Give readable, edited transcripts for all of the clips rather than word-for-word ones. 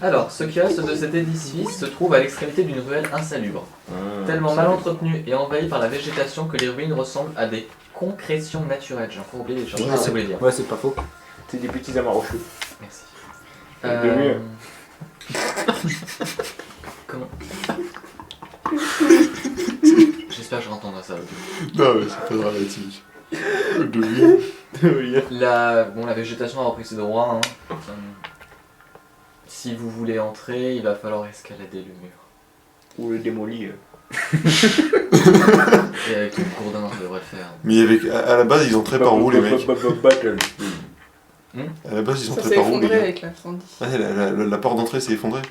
Alors, ce qui reste de cet édifice se trouve à l'extrémité d'une ruelle insalubre, tellement mal entretenue et envahie par la végétation que les ruines ressemblent à des concrétions naturelles. J'ai encore oublié les choses. Ouais, Ça, ça voulait dire. Ouais, c'est pas faux. C'est des petits amas rocheux. Merci. De mieux. Comment J'espère que je entendrai ça. Non, mais c'est pas dramatique. De rien. La végétation a repris ses droits. Hein. Si vous voulez entrer, il va falloir escalader le mur. Ou le démolir. Et avec une gourdin, ça devrait le faire. Mais avec, à la base, ils entraient par où, les mecs? Battle. À la base, ils Ça entraient s'est par où, les effondré gars? avec l'incendie. Ouais, la porte d'entrée s'est effondrée.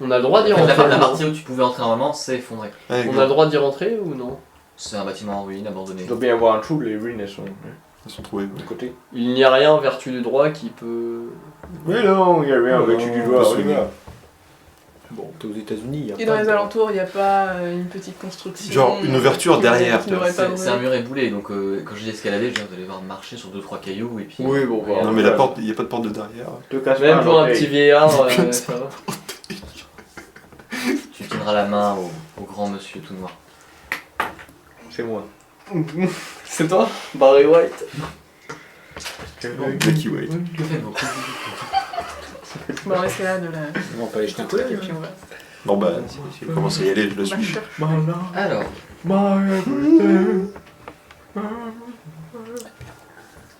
On a le droit d'y En fait, rentrer. la partie où tu pouvais entrer normalement s'est effondrée. Ouais, On a le droit d'y rentrer ou non? C'est un bâtiment en ruine, abandonné. Il doit bien y avoir un trou, les ruines elles sont Ils sont trouvés. de côté. Il n'y a rien en vertu du droit qui peut... Mais non, il y a rien, tu du doigt, on y va. Bon, t'es aux États-Unis, Et dans les alentours, il n'y a pas une petite construction. Genre une ouverture derrière. qui n'aurait pas C'est un brûlé. mur éboulé, donc quand je dis escalader, je viens de les voir marcher sur 2-3 cailloux et puis. Oui, bon, voilà. Non, mais la porte, il n'y a pas de porte de derrière. Te casse pas, Même pour un l'orteil. petit vieillard, ça va. Tu tiendras la main au grand monsieur tout noir. C'est moi. C'est toi? Barry White? Blacky White. Que faites-vous? Bon, on escalade la. On va pas aller jeter un coup Et d'œil. puis on va. Bon, bah, si elle commence à y aller, je la On va suis. chercher. Alors,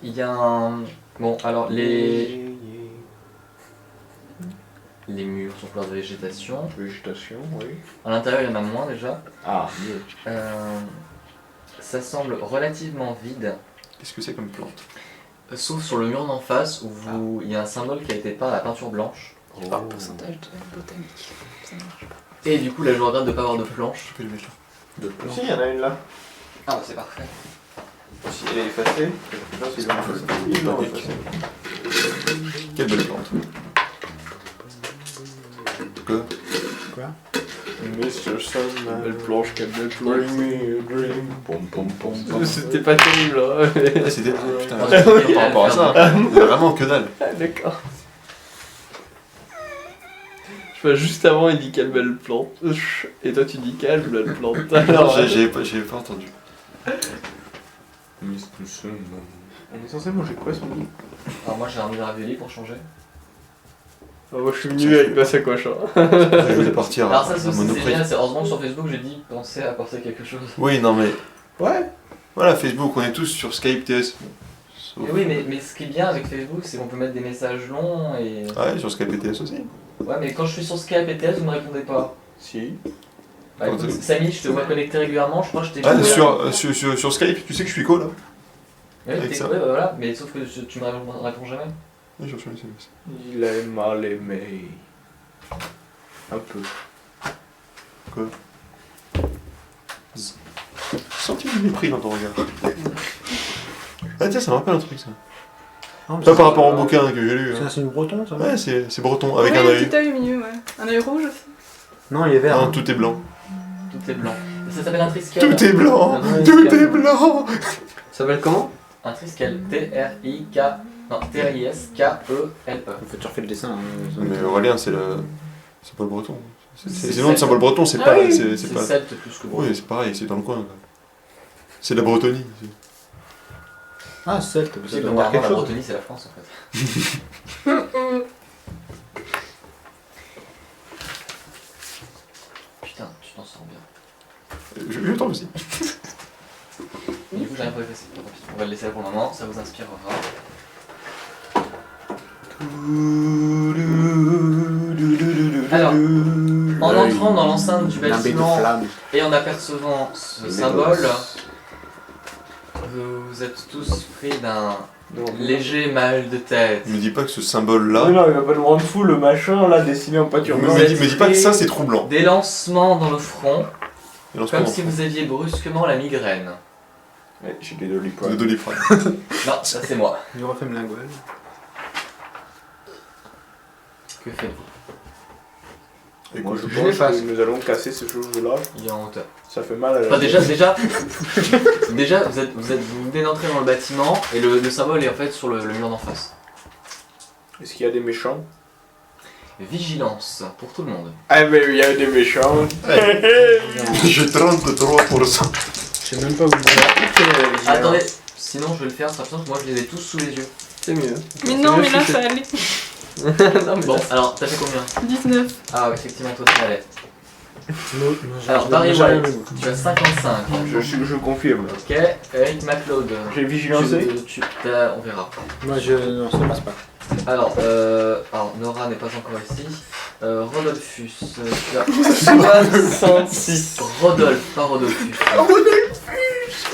il y a un. Bon, alors les murs sont couverts de végétation. Végétation, oui. À l'intérieur, il y en a moins déjà. Ah, mieux. Ça semble relativement vide, Qu'est-ce que c'est comme plante? sauf sur le mur d'en face où il y a un symbole qui a été peint à la peinture blanche. Par pourcentage de botanique. Ça marche pas. Et du coup, là, je regrette de ne pas avoir de planche. Je peux le mettre là. Si, il y en a une là. Ah, bah c'est parfait. Si elle est effacée. Non, c'est pas Pas effacée. effacée. Quelle belle plante. Quoi? Mr. Sandman. Belle planche, quelle belle Bring planche. me a dream. Pom pom pom pom. C'était pas terrible, hein. Ah, c'était. Putain, Ah, c'est par rapport à ça, il y a vraiment que dalle. Ah, d'accord. Je vois juste avant, il dit quelle belle plante. Et toi, tu dis quelle belle plante. Alors, J'ai pas entendu. Mr. Sandman. On est censé manger quoi son lit? Alors, moi, j'ai un ravioli pour changer. moi, je suis venu avec ma sacoche. Hein. Je voulais partir Alors, ça, à c'est Monoprix. génial. C'est heureusement que sur Facebook, j'ai dit penser à apporter quelque chose. Oui, non, mais. Ouais. Voilà, Facebook, on est tous sur Skype TS. Sauf- Mais oui, mais ce qui est bien avec Facebook, c'est qu'on peut mettre des messages longs et. Ouais, sur Skype TS aussi. Ouais, mais quand je suis sur Skype et TS, vous me répondez pas. Si. Bah, écoute, Samy, je te vois connecté régulièrement, je crois que je t'ai. Ah, joué sur Skype, tu sais que je suis co là? Oui, avec t'es- ça. ouais, bah, voilà, mais sauf que tu me réponds jamais. Oui, j'ai reçu un SMS. Il est mal aimé. Un peu. Quoi? Senti le mépris dans ton regard. Ah, tiens, ça me rappelle un truc ça. Pas par rapport au bouquin que j'ai lu. Hein. C'est une breton, ça? Ouais, c'est breton, avec Oui, un œil. petit œil au milieu, ouais. Un œil rouge aussi. Non, il est vert. Non, tout est blanc. Tout est blanc. Ça s'appelle un triskel. Tout est blanc! Un Tout triskel. est blanc! Ça s'appelle comment? Un triskel. T-R-I-K. Non, T-R-I-S-K-E-L-E. En fait, tu refais le dessin. Hein. Mais Aurélien, c'est le. C'est pas le breton. C'est C'est le nom de celte. symbole breton, c'est Ah pas. oui. C'est C'est pas. celte plus que breton. Oui, c'est pareil, c'est dans le coin. Quoi. C'est de la Bretonie. Ah, celte, ça C'est doit que dire normalement, quelque la chose. Bretonie, c'est la France en fait. Putain, tu t'en sors bien. Je t'en aussi. Du coup, j'arrive pas à effacer. On va le laisser là pour le moment, ça vous inspirera. Alors, en entrant dans l'enceinte du Nimbé de bâtiment flamme. et en apercevant ce symbole, vous êtes tous pris d'un léger mal de tête. Me dis pas que ce symbole-là. Oui, non, il va pas nous rendre fou le machin là dessiné en peinture Vous blanche. êtes Me dis pas que pris ça c'est troublant. Des lancements dans le front, Et lance comme pas si vous aviez brusquement la migraine. Ouais, j'ai des doliprane. de Doliprane. Non, ça c'est moi. Il refait me lingual. Que faites-vous? Moi Écoute, je je pense l'efface. que nous allons casser ce chose-là. Il est en hauteur. Ça fait mal à la Enfin, déjà, vous venez d'entrer dans le bâtiment et le symbole est en fait sur le mur d'en face. Est-ce qu'il y a des méchants? vigilance pour tout le monde. Ah mais il y a des méchants. J'ai 33%. Je sais même pas où je vais. Attendez, sinon je vais le faire, ça que moi je les ai tous sous les yeux. C'est mieux. Mais non, mais là ça allait. Non, mais Bon, alors t'as fait combien? 19. Ah, effectivement, toi ça allait. Non, Alors, Barry White, tu as 55. Je confirme. Ok, Eric McLeod. J'ai vigilancé. On verra. Moi je. Non, ça passe pas. Alors, Nora n'est pas encore ici. Rodolphus, tu as 66. Rodolphe, pas Rodolphus.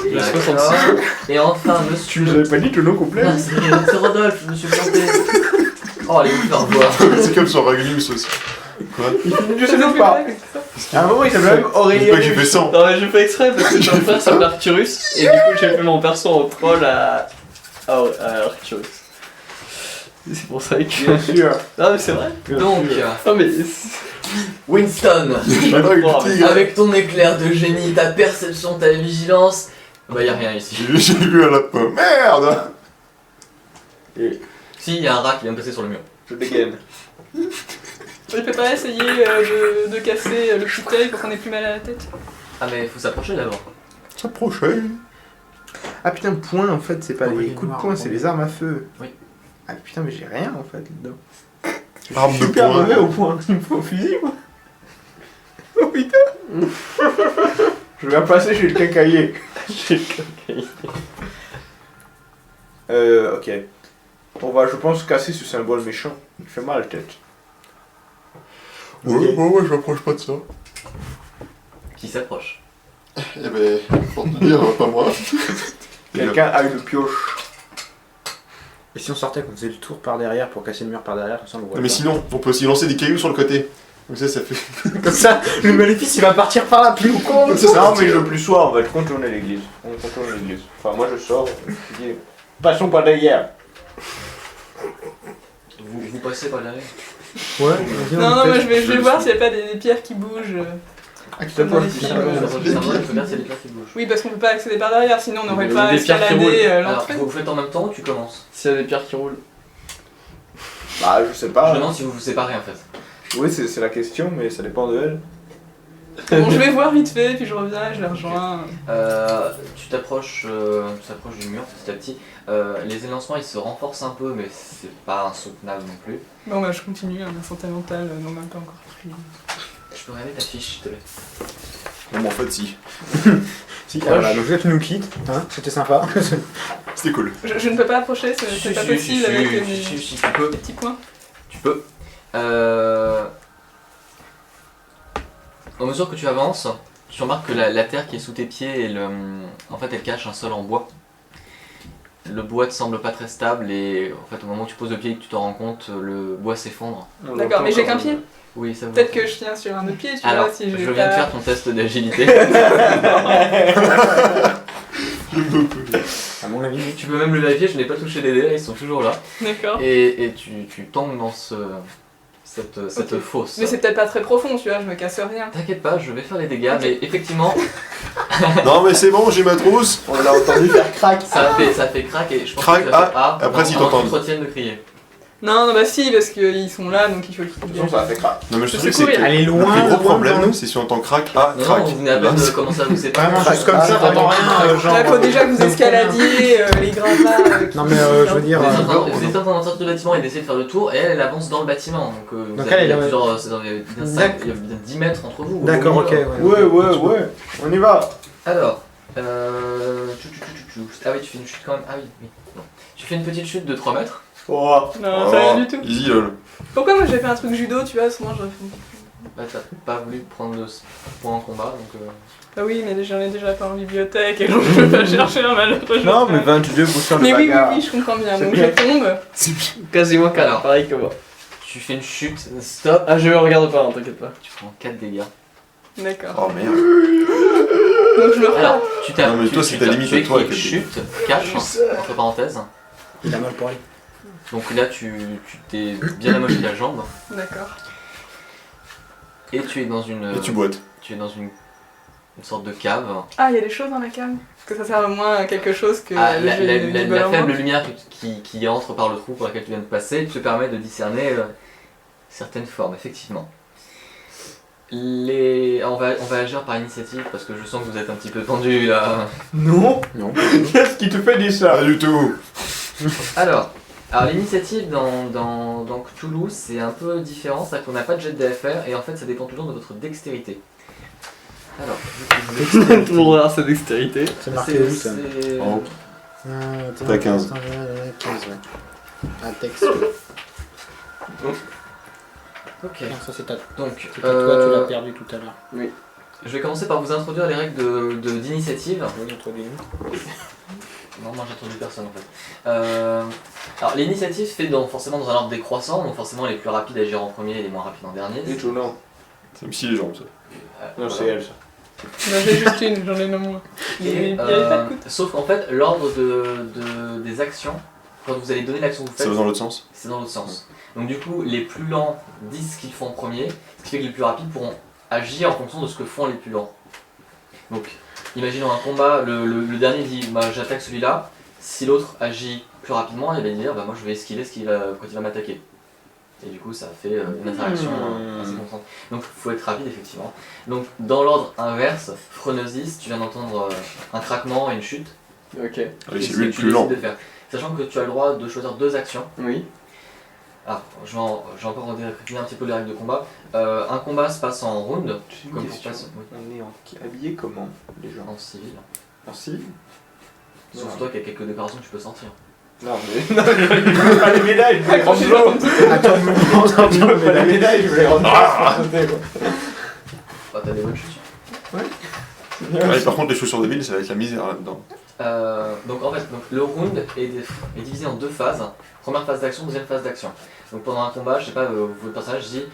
Il a D'accord. 66. Et enfin, Tu monsieur. nous avais pas dit ton nom complet? Non, c'est Rodolphe, je me suis planté. Oh, allez vous faire voir. C'est comme sur Ragnus aussi. Quoi? Je sais même pas. À un moment il s'appelait même Dis Aurélien. pas que j'ai fait 100. Non, mais j'ai fait exprès parce que ton frère s'appelle Arcturus et du coup j'ai fait mon perso en troll à Arcturus. C'est pour ça que. Bien sûr. Non, mais c'est vrai. Donc, Non, mais. Winston, avec ton éclair de génie, ta perception, ta vigilance, bah y a rien ici. J'ai vu un lapin. Merde! Si, y a un rat qui vient de passer sur le mur. Je dégaine. Je peux pas essayer de casser le fauteuil pour qu'on ait plus mal à la tête. Ah mais faut s'approcher d'abord. S'approcher. Ah putain, point en fait, c'est pas Oh, les oui, coups de noir, poing, bon. c'est les armes à feu. Oui. Ah putain, mais j'ai rien en fait dedans. Arme de Super poing. mauvais au point. Il me faut un fusil moi. Oh putain. Je vais la passer chez le quincaillier. Ok. On va, je pense, casser ce symbole méchant. Il fait mal à la tête. Ouais, je m'approche pas de ça. Qui s'approche. Eh ben, pour te dire, pas moi. Quelqu'un a une pioche. Et si on sortait, qu'on faisait le tour par derrière pour casser le mur par derrière, comme ça on le voit Non, mais pas. sinon, on peut aussi lancer des cailloux sur le côté. Comme ça fait. Comme ça, le maléfice il va partir par là, plus con. Non, mais le plus soir, on va contourner l'église. On contourne l'église. Enfin, moi je sors, je dis, passons par derrière. Vous passez par derrière. Ouais, vas-y, on Non, non, le moi fait. je vais voir s'il n'y a pas des pierres qui bougent. Ah, tu Comme dans les t'approches. films. Il faut bien s'il y a des pierres qui bougent. Oui, parce qu'on peut pas accéder par derrière, sinon on n'aurait Il y a pas des pierres qui roulent. escaladé Alors, l'entrée. vous faites en même temps ou tu commences? S'il y a des pierres qui roulent. Bah, je sais Je pas. me demande si vous vous séparez en fait. Oui, c'est la question, mais ça dépend de elle. Bon, je vais voir vite fait, puis je reviens et je les rejoins. Tu t'approches du mur petit à petit. Les élancements ils se renforcent un peu, mais c'est pas insoutenable non plus. Bon, bah je continue, ma santé mentale non même pas encore pris. Je peux regarder ta fiche, s'il te plaît. Non, mais en fait, si. Si, voilà, donc là tu nous quittes, hein, c'était sympa. C'était cool. Je ne peux pas approcher, c'est pas possible avec mes Si, tu peux. petits points. Tu peux. En mesure que tu avances, tu remarques que la terre qui est sous tes pieds, en fait, elle cache un sol en bois. Le bois te semble pas très stable et en fait, au moment où tu poses le pied et que tu t'en rends compte, le bois s'effondre. D'accord, mais j'ai qu'un pied. Oui, ça va. Peut-être que je tiens sur un autre pied, tu Alors, vois, si je j'ai viens pas... de faire ton test d'agilité. À mon avis, Tu peux même le vérifier, je n'ai pas touché les dés, ils sont toujours là. D'accord. Et tu tombes dans cette Ok. fosse. Mais c'est peut-être pas très profond, tu vois, je me casse rien. T'inquiète pas, je vais faire les dégâts, mais effectivement, Non, mais c'est bon, j'ai ma trousse. On l'a entendu faire crack. ça fait crack et je pense Crack, que ça fait après, s'ils avant t'entendent. qu'ils te retiennent de crier. Non, non, bah si, parce qu'ils sont là, donc il faut le De toute façon, ça a fait crack. Non, mais je Je te dis sais que c'est courir. elle est le loin, plus gros loin problème, devant nous. c'est si on entend crack, ah, Non, crack. non, vous venez à peine de commencer à vous séparer. Vraiment, juste comme ça, t'entends rien, genre. Là, faut déjà que vous escaladiez les gravats. Non, mais je veux dire. Vous êtes en train de sortir du bâtiment et d'essayer de faire le tour, et elle avance dans le bâtiment. Donc, vous Donc avez- elle, il y a elle- plusieurs. Il y a bien cinq- il y a bien 10 mètres entre vous. au D'accord, minimum. ok. Ouais, on y va. Alors, ah oui, tu fais une chute quand même. Ah oui, oui. Non. Tu fais une petite chute de 3 mètres. Oh. Non, ça rien du tout. Easy, lol. Pourquoi moi j'ai fait un truc judo, tu vois, souvent j'aurais fait. Bah, t'as pas voulu prendre le point en combat, donc. Ah oui, mais j'en ai déjà pas en bibliothèque et donc je peux pas chercher un malheureux. Non, mais 22 pour faire le Mais oui, oui, bagarre. oui, je comprends bien. C'est Donc bien. je tombe. Quasiment Alors. pareil que moi. Tu fais une chute, stop, Ah, je regarde pas, hein, t'inquiète pas. tu prends 4 dégâts. D'accord. Oh merde. Donc je me Alors, repars. tu t'as. Non, mais toi, c'est ta limite, tu fais toi, une avec les chute, cache, entre parenthèses. Il a mal pour aller. Donc là, tu t'es bien amoché la jambe D'accord. et tu es dans une. Et tu boites. Tu es dans une sorte de cave. Ah, il y a des choses dans la cave. Est-ce que ça sert au moins à quelque chose que Ah, la j'ai du bol en faible main lumière qui entre par le trou par lequel tu viens de passer te permet de discerner certaines formes, effectivement. On va agir par initiative parce que je sens que vous êtes un petit peu tendu là. Non. Non. Qu'est-ce qui te fait dire ça? Pas du tout. Alors l'initiative dans Cthulhu c'est un peu différent, c'est-à-dire qu'on n'a pas de jet de DFR et en fait ça dépend toujours de votre dextérité. Alors, Tout le monde regarde sa dextérité. C'est marqué où ça? En haut. Attends, T'as 15. attends, 15, ouais. Un texte. Ok. Non, ça c'est ta. Donc, C'était toi, tu l'as perdu tout à l'heure. je vais commencer par vous introduire les règles d'initiative. Oui, introduis-nous. Non, moi j'introduis personne en fait. Alors l'initiative se fait forcément dans un ordre décroissant, donc forcément les plus rapides agiront en premier et les moins rapides en dernier. Et Joe, non. Ça me scie les jambes, ça. Non, Voilà. c'est elle, ça. Non, j'ai juste une, j'en ai une moins. Il y avait pas de coup. Sauf qu'en fait l'ordre des actions, quand vous allez donner l'action que vous Ça faites, va dans l'autre sens. c'est dans l'autre sens. Donc du coup les plus lents disent ce qu'ils font en premier, ce qui fait que les plus rapides pourront agir en fonction de ce que font les plus lents. Donc imaginons un combat, le dernier dit bah, j'attaque celui-là, si l'autre agit plus rapidement, il va dire bah, moi je vais esquiver quand il va m'attaquer. Et du coup ça fait une interaction assez constante. Donc il faut être rapide effectivement. Donc dans l'ordre inverse, Phronosis, tu viens d'entendre un craquement et une chute. Ok. Ah oui, Et c'est ce lui que le tu plus lent. décides de faire. Sachant que tu as le droit de choisir 2 actions. Oui. Ah, je vais encore redéfinir un petit peu les règles de combat. Un combat se passe en round, J'ai une comme pour question. passer On est habillés comment, les gens? en civil. Merci. Sauf toi qui a quelques décorations que tu peux sortir. Non, mais. Non, je veux pas les médailles, je veux les rendre Accrochez-toi l'eau. ton petit- Attends, je Je veux pas les médailles, je veux les rendre l'eau. Bah t'as des bonnes chaussures. Ah, et par contre, les chaussures de ville, ça va être la misère là-dedans. Donc en fait, le round est divisé en 2 phases. Première phase d'action, deuxième phase d'action. Donc pendant un combat, je sais pas, votre personnage dit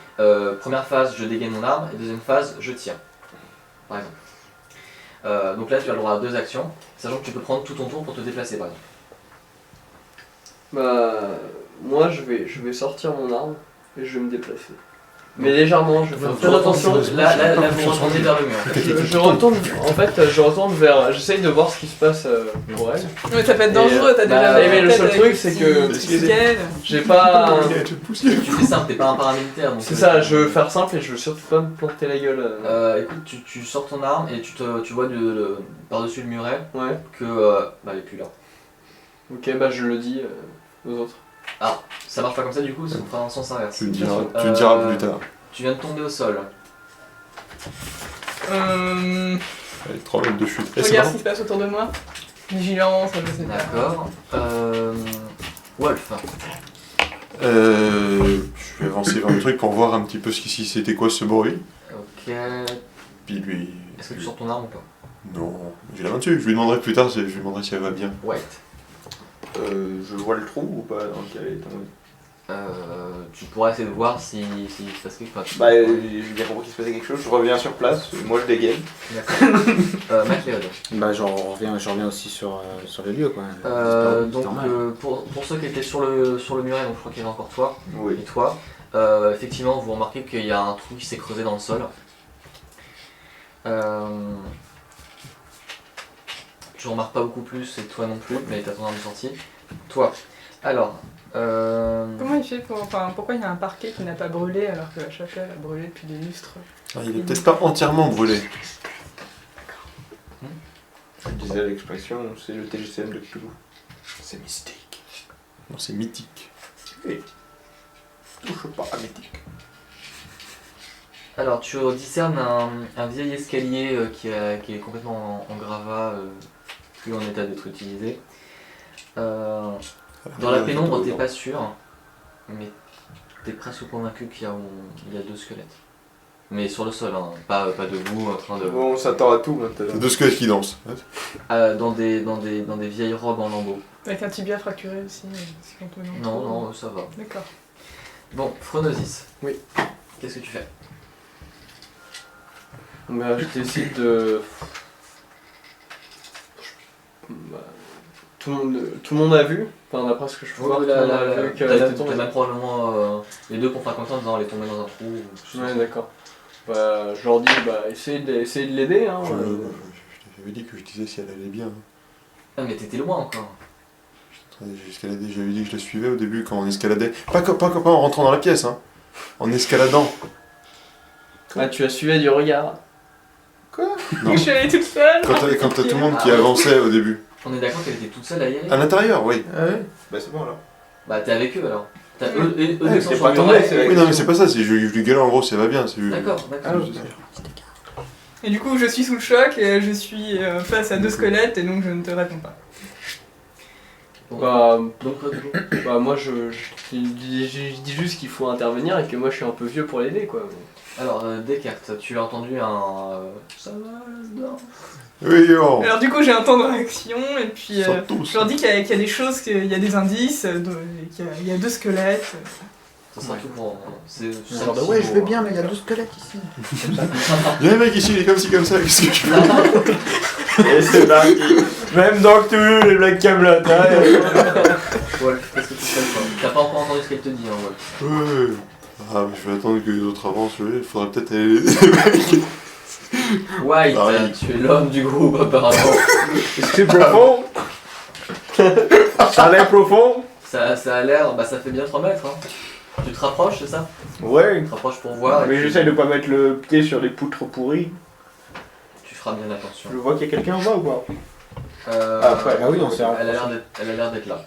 première phase, je dégaine mon arme, et deuxième phase, je tire. Par exemple. Donc là, tu as le droit à 2 actions, sachant que tu peux prendre tout ton tour pour te déplacer par exemple. Bah, moi je vais sortir mon arme et je vais me déplacer. Mais légèrement, je vais faire très attention. Là, vous retournez vers le mur. Je retourne, en fait, je retourne vers. J'essaye de voir ce qui se passe pour elle. Mais ça peut être dangereux, t'as bah, déjà. mais le tête seul avec truc, le c'est petit- que- petit ciel. J'ai pas. Tu fais simple, t'es pas un paramilitaire. donc, C'est ça, je veux faire simple et je veux surtout pas me planter la gueule. Écoute, tu sors ton arme et tu vois par-dessus le muret Ouais, que bah, elle est plus là. ok, bah je le dis aux autres. Ça marche pas comme ça du coup, ça nous fera dans le sens inverse. Tu le diras plus tard. Tu viens de tomber au sol. Allez, 3 mètres de chute. Je Eh, c'est regarde marrant. ce qui se passe autour de moi. Vigilance, je sais pas. D'accord. Wolf. Je vais avancer vers le truc pour voir un petit peu si c'était quoi ce bruit. Ok. Puis lui. Est-ce que tu sors ton arme ou pas? Non, j'ai la main dessus. Je lui demanderai plus tard, je lui demanderai si elle va bien. White. Je vois le trou ou pas dans lequel elle est tombée? Tu pourras essayer de voir si se passe quelque chose. Bah, j'ai bien compris qu'il se passait quelque chose, je reviens sur place, moi je dégaine. D'accord. MacLeod. Bah, je reviens aussi sur le lieu, quoi. C'est Donc normal. pour ceux qui étaient sur le muret, donc je crois qu'il y avait encore toi Oui. et toi, effectivement vous remarquez qu'il y a un trou qui s'est creusé dans le sol. Tu remarques pas beaucoup plus et toi non plus, mais t'as ton arme de sortie. Toi, alors, Comment il fait pour. Enfin, pourquoi il y a un parquet qui n'a pas brûlé alors que la chapelle a brûlé depuis des lustres? Ah, il est peut-être pas entièrement brûlé. Je disais l'expression, c'est le TGCM de Cthulhu. C'est mystique. Non, c'est mythique. Touche pas à mythique. alors tu discernes un vieil escalier qui est complètement en gravat, plus en état d'être utilisé. Dans la pénombre, t'es pas sûr, mais t'es presque convaincu qu'il y a 2 squelettes. Mais sur le sol, hein, pas debout, en train de. Bon, on s'attend à tout C'est maintenant. 2 squelettes qui dansent. Dans des vieilles robes en lambeaux. Avec un tibia fracturé aussi, si on peut Non, ça va. D'accord. Bon, Phronosis. Oui. Qu'est-ce que tu fais? Bah, je décide de. Bah, tout le monde a vu, enfin d'après ce que je peux voir, tout le monde a vu qu'elle était T'as tombée. même probablement les deux pour faire confiance en disant elle est tombée dans un trou. ou quelque chose Ouais, comme ça. d'accord. Bah, je leur dis, bah, essayez de l'aider, hein. J'avais dit que je disais si elle allait bien. Ah, mais t'étais loin encore. J'ai escaladé, j'avais dit que je la suivais au début quand on escaladait. Pas en rentrant dans la pièce, hein. En escaladant. Ah, tu as suivi du regard. Non. Je suis allée toute seule. Quand t'as tout le monde qui avançait au début. On est d'accord qu'elle était toute seule à y aller. À l'intérieur, oui. Ah ouais. Bah c'est bon alors. Bah t'es avec eux alors. T'as Ouais. eux Ouais, descendent c'est sur pas le tombé, muret. c'est avec- Oui, non, mais c'est pas ça, c'est je lui gueule en gros, ça va bien. D'accord, Ah, d'accord. Et du coup, je suis sous le choc et je suis face à deux squelettes et donc je ne te réponds pas. Bah, Donc quoi du coup bah moi je dis juste qu'il faut intervenir et que moi je suis un peu vieux pour l'aider quoi. Alors Descartes, tu as entendu un... Ça va, là-dedans. Oui, oh. Alors du coup, j'ai un temps de réaction et puis Sont je tous. leur dis qu'il y a des choses, qu'il y a des indices, qu'il y a deux squelettes. Ça sera tout pour... C'est Genre de, ouais, je vais bien, mais il y a 2 squelettes ici. Il y a un mec ici, il est comme ci, comme ça, qu'est-ce que je fais? Et c'est parti. Même dans Cthulhu, les Black Camelot. Wolf, qu'est-ce que tu fais toi? T'as pas encore entendu ce qu'elle te dit, hein, Wolf. Ouais. Ah, mais je vais attendre que les autres avancent, il faudrait peut-être aller les mecs. White, Pareil. tu es l'homme du groupe apparemment. C'est profond. Ça a l'air profond. Ça a l'air... Bah ça fait bien 3 mètres, hein. Tu te rapproches, c'est ça? Ouais. Tu te rapproches pour voir et Mais puis j'essaie de pas mettre le pied sur les poutres pourries. tu feras bien attention. Je vois qu'il y a quelqu'un en bas ou pas? Après, Ah oui, on s'est elle a l'air d'être là.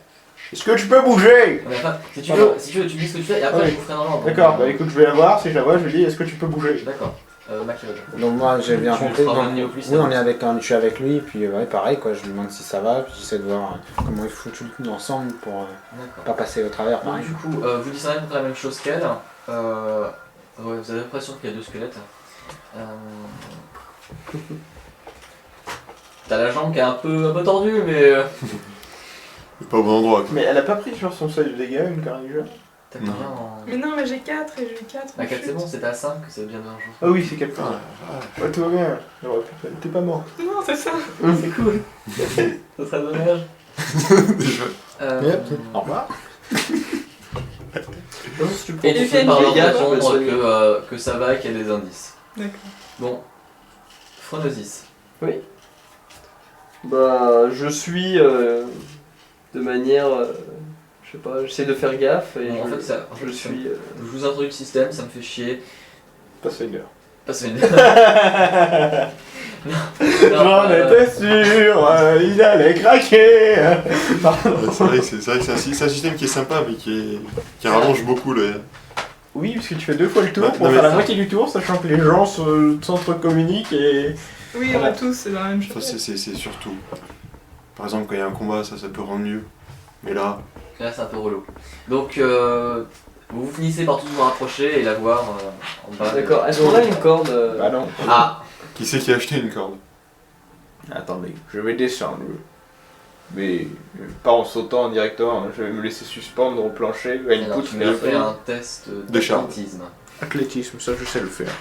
Est-ce que tu peux bouger? Mais enfin, si tu veux, tu dis ce que tu fais et après Ouais. je vous ferai dans l'ordre. D'accord, bah écoute, je vais la voir. Si je la vois, je lui dis est-ce que tu peux bouger? D'accord. Machiavel. Donc moi j'ai bien Tu compris. feras Donc, un niveau plus, oui, ça on est va. avec je suis avec lui, puis ouais, pareil quoi, je lui demande si ça va, puis j'essaie de voir comment il faut tout ensemble pour D'accord. pas passer au travers. Donc Pareil. du coup, vous discernez à peu près la même chose qu'elle. Ouais, vous avez l'impression qu'il y a 2 squelettes. T'as la jambe qui est un peu tordue, mais Pas au bon endroit, quoi. Mais elle a pas pris sur son seuil de dégâts une carnivore? t'as Non. combien en... Mais non, mais j'ai 4 et j'ai 4. À 4 c'est bon, c'était à 5, c'est bien d'un jour. Ah oui, c'est quelque chose. Ah, Ouais, tout va bien. J'aurais pu faire. T'es pas mort. Non, c'est ça. C'est cool. Ça serait dommage. déjà. Yep. Au revoir. Et tu Et fais puis, par elle leur dit, répondre que ça va et qu'il y a des indices. D'accord. Bon. Phronosis. Bah je suis de manière... je sais pas, j'essaie de faire gaffe et Bon, en fait, je suis... Je vous introduis le système, ça me fait chier. Pathfinder. Passez une... J'en étais sûr, il allait craquer. C'est vrai que c'est un système qui est sympa, mais qui rallonge beaucoup le. Oui, parce que tu fais 2 fois le tour Ouais, pour non, mais faire la ça- moitié du tour, sachant que les gens s'entrecommuniquent et. Oui, on Voilà. est tous dans la même Enfin, chose. c'est surtout. Par exemple, quand il y a un combat, ça peut rendre mieux. Mais là, Là, c'est un peu relou. Donc, vous finissez par tous vous rapprocher et la voir en bas. D'accord, est-ce qu'on a une corde Bah non. Ah, qui c'est qui a acheté une corde? Attendez, je vais descendre. Mais pas en sautant directement, je vais me laisser suspendre au plancher à une alors, poutre tu me fais un test De charme. d'athlétisme. Athlétisme, ça je sais le faire.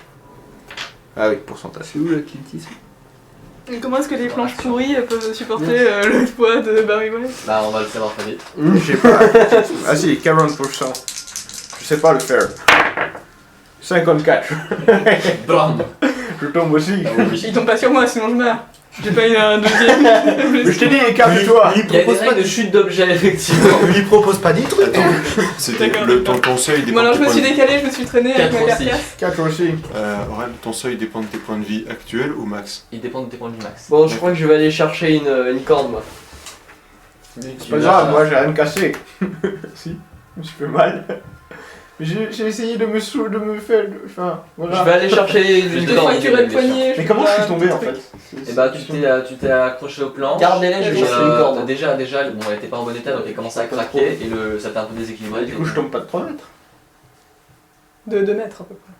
Ah oui, pourcentage. C'est où l'athlétisme? Et comment est-ce que les planches pourries peuvent supporter le poids de Barry White? Bah, on va le savoir très vite. J'ai pas athlétisme. Ah si, 40%. Je sais pas le faire. 54. Bam. Je tombe aussi. Ils tombent pas sur moi, sinon je meurs. J'ai pas eu un deuxième. Mais je t'ai dit, écarte-toi. Il y a des règles de chute d'objets, effectivement. Lui propose pas des trucs. Attends, c'était D'accord, ton seuil dépend Bon, alors de je tes me suis points de... décalé, je me suis traîné avec ma 4 aussi. carcasse. 4 aussi. Aurel, ton seuil dépend de tes points de vie actuels ou max? Il dépend de tes points de vie max. Bon, je crois que je vais aller chercher une corde moi. C'est pas grave, moi j'ai rien cassé. Si, je me suis fait mal. Mais j'ai essayé de me faire. Enfin, voilà. Je vais aller chercher Je une te J'ai corde. fracturé le poignet. Mais comment je suis tombé en fait? Et bah, tu t'es accroché au plan. Gardez-les, je vais chercher une corde. Déjà, bon, elle était pas en bon état, donc elle commençait à craquer et ça t'a un peu déséquilibré. Du coup, je tombe pas de 3 mètres. De 2 mètres à peu près.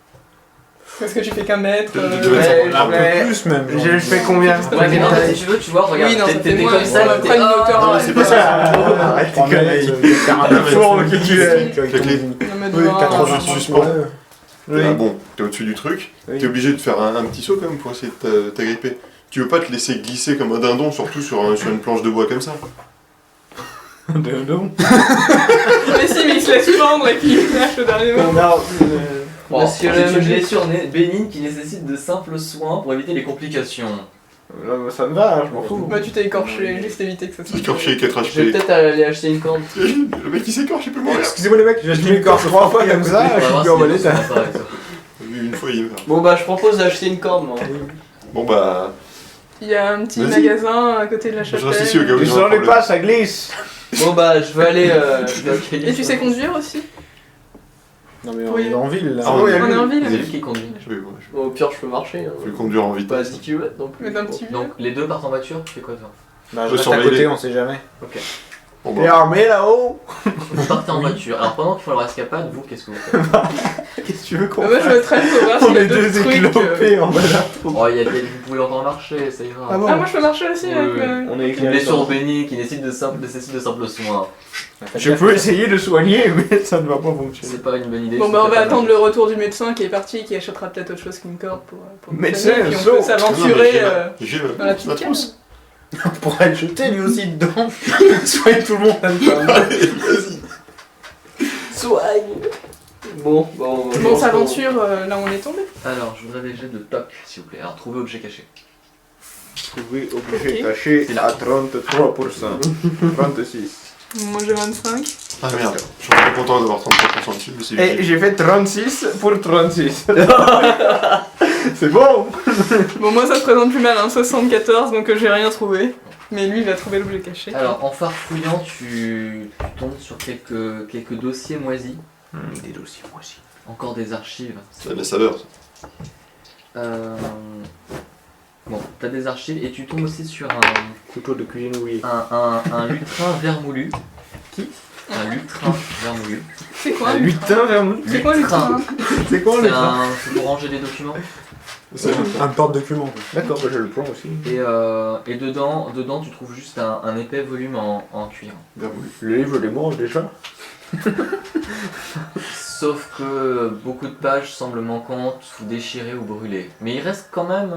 Parce que tu fais qu'un mètre. De- de- euh, de- Ouais, Un mais- peu plus même. genre. J'ai fait combien? Ouais, mais non, mais si tu veux, tu vois, regarde, Oui, non, ça fait t'étais moins, comme ça, on t'étais- prend une hauteur. Non, mais c'est pas ça. Arrête tes 3 conneries. mètres, faire un Le mètre. fourbe que tu es. Avec Avec ton- les- un mètre Oui, vingt, 80 je suspens. suspends. Oui. Ah bon, t'es au-dessus du truc, Oui. t'es obligé de faire un petit saut quand même pour essayer de t'agripper. Tu veux pas te laisser glisser comme un dindon, surtout sur une planche de bois comme ça. Dindon. Mais si, mais il se laisse prendre et puis il lâche le dernier mot. Bon, Monsieur c'est le une magique. blessure bénigne qui nécessite de simples soins pour éviter les complications. Là, ça me va, je m'en fous. Bah, tu t'es écorché, juste éviter que ça soit. Écorché 4 Je vais HP. peut-être aller acheter une corde. Le mec il s'écorche, il peut mourir. Excusez-moi les mecs, je m'écorche 3 fois comme ça, On va je suis voir plus si en les bon deux sont état. sympas avec ça. Une fois il meurt. Bon bah je propose d'acheter une corde moi. Bon bah. Il y a un petit Vas-y. magasin à côté de la Je chapelle. reste ici au cas où. Descendez pas, ça glisse. Bon bah je vais aller. Je vais accueillir Et tu ça. sais conduire aussi? Non mais on Oui. est en ville là. Ah, oui, On est en C'est ville. lui qui conduit. Je vais Bon, au pire je peux marcher. Hein. conduire en Pas vitesse. 10 km non plus. Mais d'un petit vieux. Donc les deux partent en voiture, tu fais quoi toi? Bah je peut reste à surveiller. côté, on sait jamais. Bon T'es bah. armé là-haut? Vous partez en voiture. Alors pendant qu'ils font leur escapade, vous qu'est-ce que vous faites? Qu'est-ce que tu veux qu'on Moi je me traîne pour voir On s'il y a est d'autres deux trucs. éclopés en bas là. Oh, vous pouvez encore marcher, ça ira. Ah bon Ah, moi je peux marcher aussi avec Oui. le. On est Une éclairé. blessure bénie qui nécessite de simples soins. Je peux essayer de soigner, mais ça ne va pas fonctionner. C'est pas une bonne idée. Bon je bah on sais va pas attendre mal. le retour du médecin qui est parti, qui achètera peut-être autre chose qu'une corde pour Médecin, traîner, puis on saut. peut s'aventurer J'ai dans la petite cave. trousse. Pour être jeté lui aussi dedans. Soigne tout le monde. Vas-y. Soigne. Bon, Bon, on s'aventure là où on est tombé. Alors, je voudrais des jets de toc, s'il vous plaît. Alors, trouver objet caché. Trouver objet Ok. caché C'est là. à 33%. 36. Moi j'ai 25. Ah merde, je suis pas content d'avoir 33% dessus, mais c'est Et utile. j'ai fait 36 pour 36. C'est bon. Bon moi ça se présente plus mal, hein, 74 donc j'ai rien trouvé. Mais lui il va trouver l'objet caché. Alors, en farfouillant, tu tombes sur quelques dossiers moisis. Des dossiers moi aussi. Encore des archives. Ça a de la saveur, ça. Bon, t'as des archives et tu tombes aussi sur Couteau de cuisine oublié. un lutrin vermoulu. Qui? Un lutrin vermoulu. C'est quoi Un un lutin vermoulu. C'est quoi le train? C'est quoi C'est le c'est pour ranger des documents. C'est Un porte-document. D'accord, bah je le prends aussi. Et dedans, tu trouves juste un épais volume en cuir. vermoulu. Le livre des morts déjà. Sauf que beaucoup de pages semblent manquantes ou déchirées ou brûlées. Mais il reste quand même...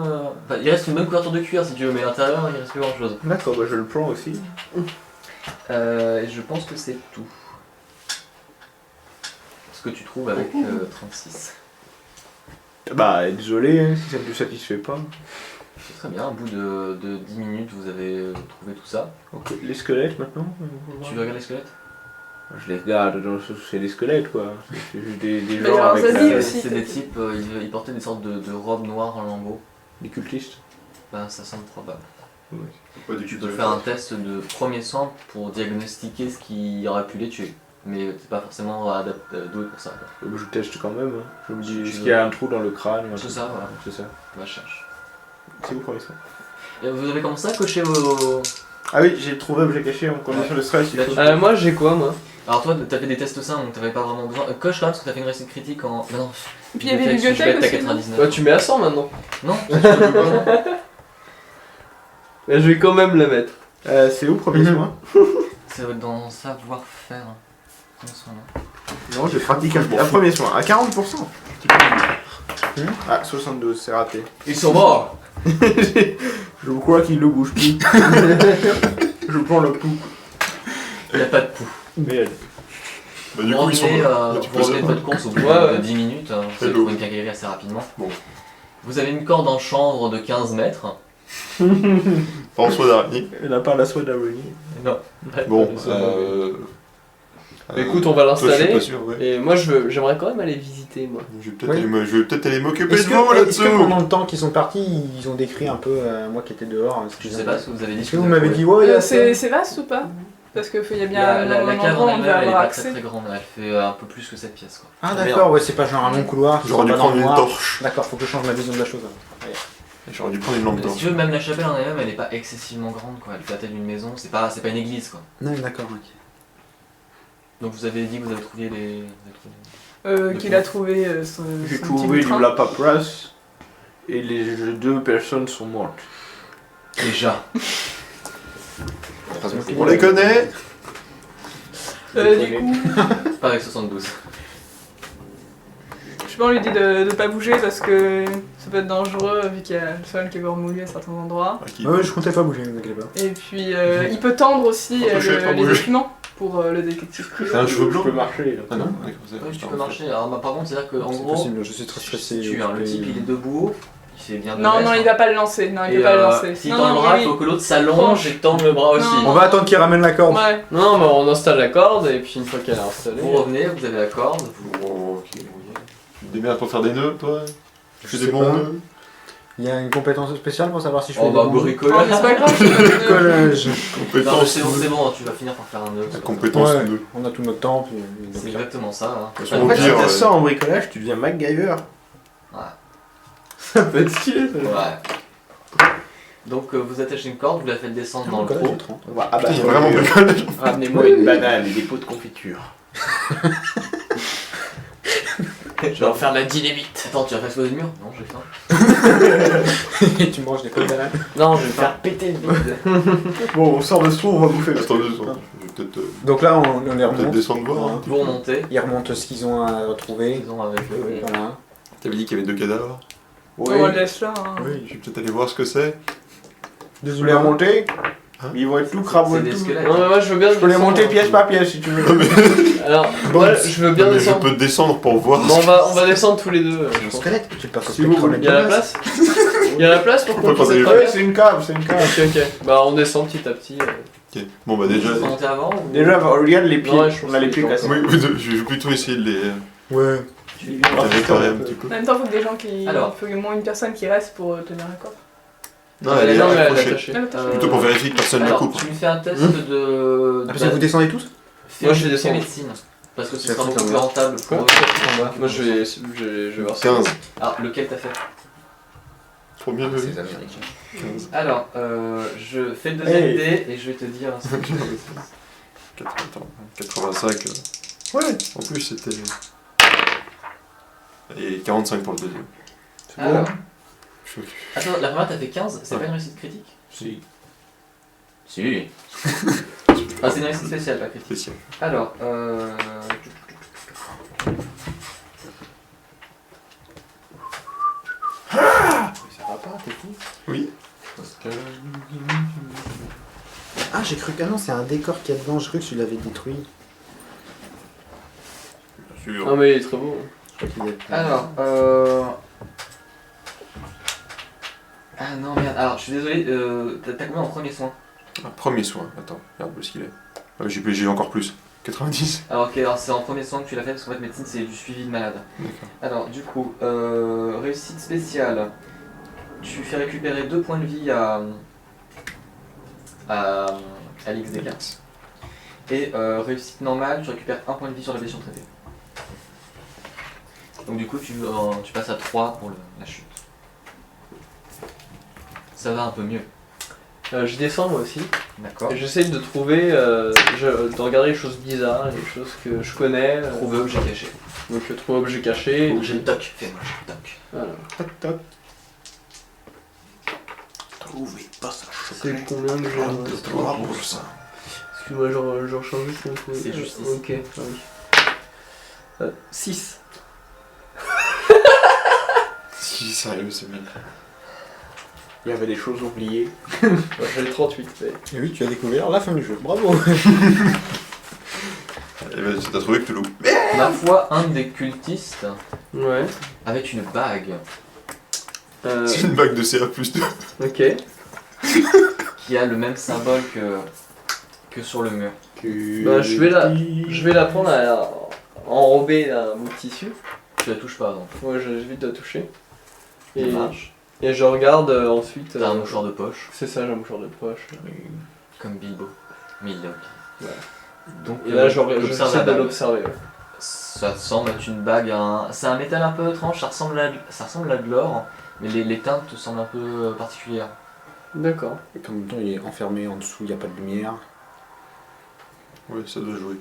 il reste une bonne couverture de cuir si tu veux, mais à l'intérieur il reste plus grand chose. D'accord, bah je le prends aussi. Et je pense que c'est tout. Ce que tu trouves avec 36. Bah désolé hein, si ça ne te satisfait pas. C'est très bien, au bout de 10 minutes vous avez trouvé tout ça. Ok, les squelettes maintenant. Tu veux regarder les squelettes? Je les regarde, c'est des squelettes quoi. C'est juste des Mais gens alors, avec vas-y la- aussi. C'est des types, ils portaient des sortes de robes noires en lambeaux. des cultistes. Ben ça semble probable. Pas du Tu tout peux faire un test de premier sang pour diagnostiquer ce qui aurait pu les tuer. Mais t'es pas forcément doué pour ça. quoi. Je teste quand même. Hein. Je me dis, Tu est-ce veux- qu'il y a un trou dans le crâne ou un C'est truc ça, voilà. C'est ça. Va chercher. C'est où premier soin? Et vous avez commencé à cocher vos... Ah oui, j'ai trouvé objet caché en condition de stress. Il Là, faut... tu- Moi j'ai quoi moi? Alors toi t'as fait des tests simples donc t'avais pas vraiment besoin. Coche quand même parce que t'as fait une réussite critique en... Mais non. Et puis il y avait bibliothèque, bibliothèque t'as aussi. non 99. Bah tu mets à 100 maintenant. Non, ça, tu peux pas. Bah, je vais quand même la mettre. c'est où premier soin? C'est dans savoir-faire. Comment ça, non Non, je pratique un premier soin. À 40%. Ah, 72, c'est raté. Ils sont morts. Je crois qu'il ne bouge plus. Je prends le pouls. Il n'y a pas de pouls. Merde. Bah, du Vous coup, ils sont revenez, là. Tu vous peux revenez de ça. votre course au bout Ouais, ouais. de 10 minutes. Vous Et avez l'eau. trouvé une quincaillerie assez rapidement. Bon. Vous avez une corde en chanvre de 15 mètres. Pas en soie d'araignée. Elle n'a pas la soie d'araignée. Non. Bon, Écoute, on va toi, je suis l'installer. pas sûr, ouais. Et moi j'aimerais quand même aller visiter moi. Je vais peut-être Oui. aller m'occuper Est-ce de vous que là-dessous. pendant le temps qu'ils sont partis, ils ont décrit un peu moi qui étais dehors Je sais pas ce que vous avez dit. Est-ce que vous m'avez dit ouais, il y a C'est vaste ou pas? Parce qu'il y a bien La un cave endroit où en on elle-même, va elle est avoir pas très accès. très grande. Elle fait un peu plus que cette pièce. Quoi. Ah d'accord, ouais, c'est pas genre un long couloir. J'aurais dû c'est pas dans prendre le une noir. torche. D'accord, faut que je change ma vision de la chose. J'aurais dû prendre une lampe Mais si torche. tu veux, même la chapelle en elle-même, elle est pas excessivement grande. Quoi. Elle fait la taille d'une maison. C'est pas une église. Quoi. Non, d'accord, ok. Donc vous avez dit que vous avez trouvé les... Qu'il a trouvé son J'ai son trouvé petit du train. la paperasse et les deux personnes sont mortes. Déjà. On les connaît. Du coup, Pas avec 72. je sais pas, on lui dit de pas bouger parce que ça peut être dangereux vu qu'il y a le sol qui est vermoulu à certains endroits. Ouais, je comptais pas bouger, ne vous inquiétez pas. Et puis il peut tendre aussi Empêcher de pas les bouger. documents pour le détective privé. C'est un cheveu Je blanc. peux marcher. là. Ah non, d'accord, c'est Oui, tu peux marcher. Alors, par contre, c'est-à-dire qu'en C'est gros, possible, je suis très stressé. tu, le type il est debout, Il fait bien de Non, mettre, non, il va pas le lancer. Non, il Et, peut pas le lancer. Si Non, tend le non, bras, oui, il faut que l'autre s'allonge et tende le bras aussi. Non. On va attendre qu'il ramène la corde. Ouais. Non, mais on installe la corde et puis une fois qu'elle est installée. Vous revenez, vous avez la corde. Bon, ok. Tu te démerdes pour faire des nœuds, toi? Tu fais sais des bons pas. nœuds? Il y a une compétence spéciale pour savoir si je fais On des va bons- Non, bricoler. mais c'est pas grave, c'est pas grave. Collage. Non, mais Compétence c'est bon, nœud. c'est bon, tu vas finir par faire un nœud. La compétence Ouais. nœud. On a tout notre temps, puis... C'est exactement ça. Hein. De toute façon, En au fait, si pire, t'as ça en bricolage, tu deviens MacGyver. Ouais. Ça peut être stylé, ça. Ouais. Donc vous attachez une corde, vous la faites descendre dans le Collage, trou. j'ai 30. Ah Putain, il y a vraiment bricolage. Ramenez-moi une banane et des pots de confiture. Je vais en faire de la dynamite. Attends, tu vas faire exploser le mur? Non, j'ai faim. Et tu manges des pommes de banane. Non, je vais faire péter le vide. Bon, on sort de ce trou, on va bouffer. Attends 2 secondes. Je vais peut-être Donc là, on les peut-être remonte. descendre voir. Ouais. Hein. Vous remontez. Ils remontent ce qu'ils ont à retrouver. Ils ont avec eux, oui. Voilà. T'avais dit qu'il y avait 2 cadavres. On le laisse là. Hein. Oui, je vais peut-être aller voir ce que c'est. Vous les remonter Hein? Ils vont être tout C'est crabouillés. des squelettes. Non, mais moi je veux bien. Je peux les descendre. monter pièce par pièce si tu veux. Alors, moi je veux bien Mais descendre. je peux descendre pour voir. Bon, on va descendre tous les deux. je Un pense. squelette, tu peux pas Si vous voulez. Il y a la place Il y a la place pour On qu'on peut puisse pas être Ouais, à terre. c'est une cave, c'est une cave. Ok, ok. Bah, on descend petit à petit. Ok. Bon bah déjà. Vous montez avant ou... Déjà, regarde les pieds. Ouais, je pense On a les que pieds c'est cassés. Oui, je vais plutôt essayer de les Ouais. réparer un petit peu. En même temps, il faut que des gens qui. Alors. Il faut au moins une personne qui reste pour tenir la corde. Non, elle est non, mais elle est accrochée. attachée. Plutôt pour vérifier que personne ne la Alors, coupe. tu me fais un test de... Parce que vous descendez tous Moi, je vais descendre. médecine. Parce que ce C'est sera tout beaucoup en plus bas. rentable pour Quoi eux. En bas. Moi je vais voir ça. 15. Ah, lequel t'as fait? Premier C'est levé. les Américains. 15. Alors, je fais le deuxième Hey. dé et je vais te dire... Attends, 85. Ouais, en plus c'était. Et 45 pour le deuxième. Alors, Je- attends, la première t'as fait 15, c'est Ouais. pas une réussite critique? Si. Si. Ah, c'est une réussite spéciale, pas critique. Spécial. Alors, Ça va pas, t'es fou. Oui. Ah, j'ai cru que non, c'est un décor qu'il y a dedans. Je crois que tu l'avais détruit. Bien sûr. Ah, mais il est très beau. Je crois qu'il est... alors, Ah non, merde, alors je suis désolé, t'as combien en premier soin? Un premier soin. Attends, regarde où est-ce qu'il est. Ah, j'ai encore plus. 90. Alors ok, alors c'est en premier soin que tu l'as fait parce qu'en fait médecine c'est du suivi de malade. D'accord. Alors du coup, réussite spéciale, tu fais récupérer 2 points de vie à l'XDK. Et réussite normale, tu récupères 1 point de vie sur la blessure traitée. Donc du coup tu passes à 3 pour la chute. Ça va un peu mieux. Je descends moi aussi. D'accord. Et j'essaye de trouver, de regarder les choses bizarres, les choses que je connais. Trouver objet caché. Donc trouver objet caché. Objet toc, fais-moi j'ai toc. Voilà. Toc toc. Trouvez pas ça. C'est combien de gens pour ça. Excuse-moi, je rechange juste un peu. C'est juste ici. Ok, ah oui. 6. Si, sérieux, c'est bien. Il y avait des choses oubliées. J'ai 38. Et oui, tu as découvert la fin du jeu. Bravo. Eh ben, t'as trouvé que tu loups. Ma foi, un des cultistes Ouais. avec une bague C'est une bague de CA plus 2. Ok. qui a le même symbole que sur le mur. Bah, je vais la prendre à enrober d'un bout de tissu. Tu la touches pas donc. Moi, j'évite de la toucher. Ça Et, marche. et je regarde ensuite. T'as un mouchoir de poche, C'est ça, j'ai un mouchoir de poche. comme Bilbo. Mais il l'a oublié. Ouais. Donc Et là, je observe la j'essaie de bague. l'observer. Ouais. Ça semble être une bague, c'est un métal un peu étrange, ça ressemble à de l'or, mais les teintes te semblent un peu particulières. D'accord. En même temps, il est enfermé en dessous, il n'y a pas de lumière. Ouais, ça doit jouer.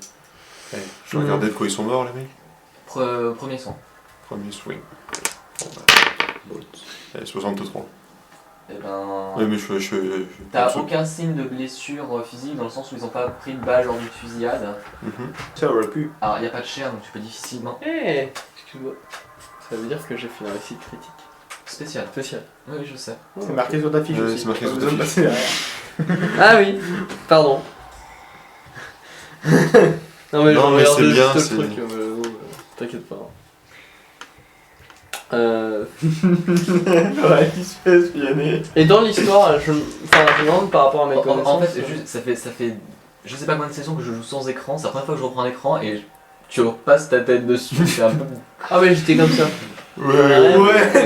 Eh, je vais regarder de quoi ils sont morts, les mecs. Premier son. Premier swing. Bon, bah. Allez, 63. Eh ben. Ouais, mais je T'as aucun signe de blessure physique dans le sens où ils ont pas pris de balle lors d'une fusillade. Mhm. Ça aurait pu. Alors il n'y a pas de chair donc tu peux difficilement. Eh, excuse-moi. Ça veut dire que j'ai fait une réussite critique. Spécial. Spécial. Oui, je sais. C'est marqué sur ta fiche Ouais, aussi. c'est marqué Pas sur ta besoin de fiche. passer derrière. Ah oui, pardon. Non mais Non, je mais regardais c'est bien, juste le c'est- truc, t'inquiète pas. J'aurais qui se fait espionner. Et dans l'histoire, je me demande par rapport à mes connaissances. En fait, juste, ça fait je sais pas combien de saisons que je joue sans écran, c'est la première fois que je reprends un écran et tu repasses ta tête dessus, c'est un peu... Ah ouais, j'étais comme ça. Ouais,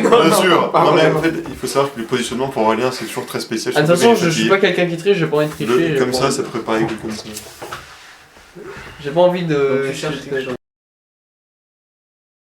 Bien sûr. Non mais en fait, il faut savoir que le positionnement pour Aurélien c'est toujours très spécial. Attention, je suis pas quelqu'un qui triche, j'ai pas envie de tricher. Comme ça, ça préparait comme ça. J'ai pas envie de. Donc tu cherches quelque chose.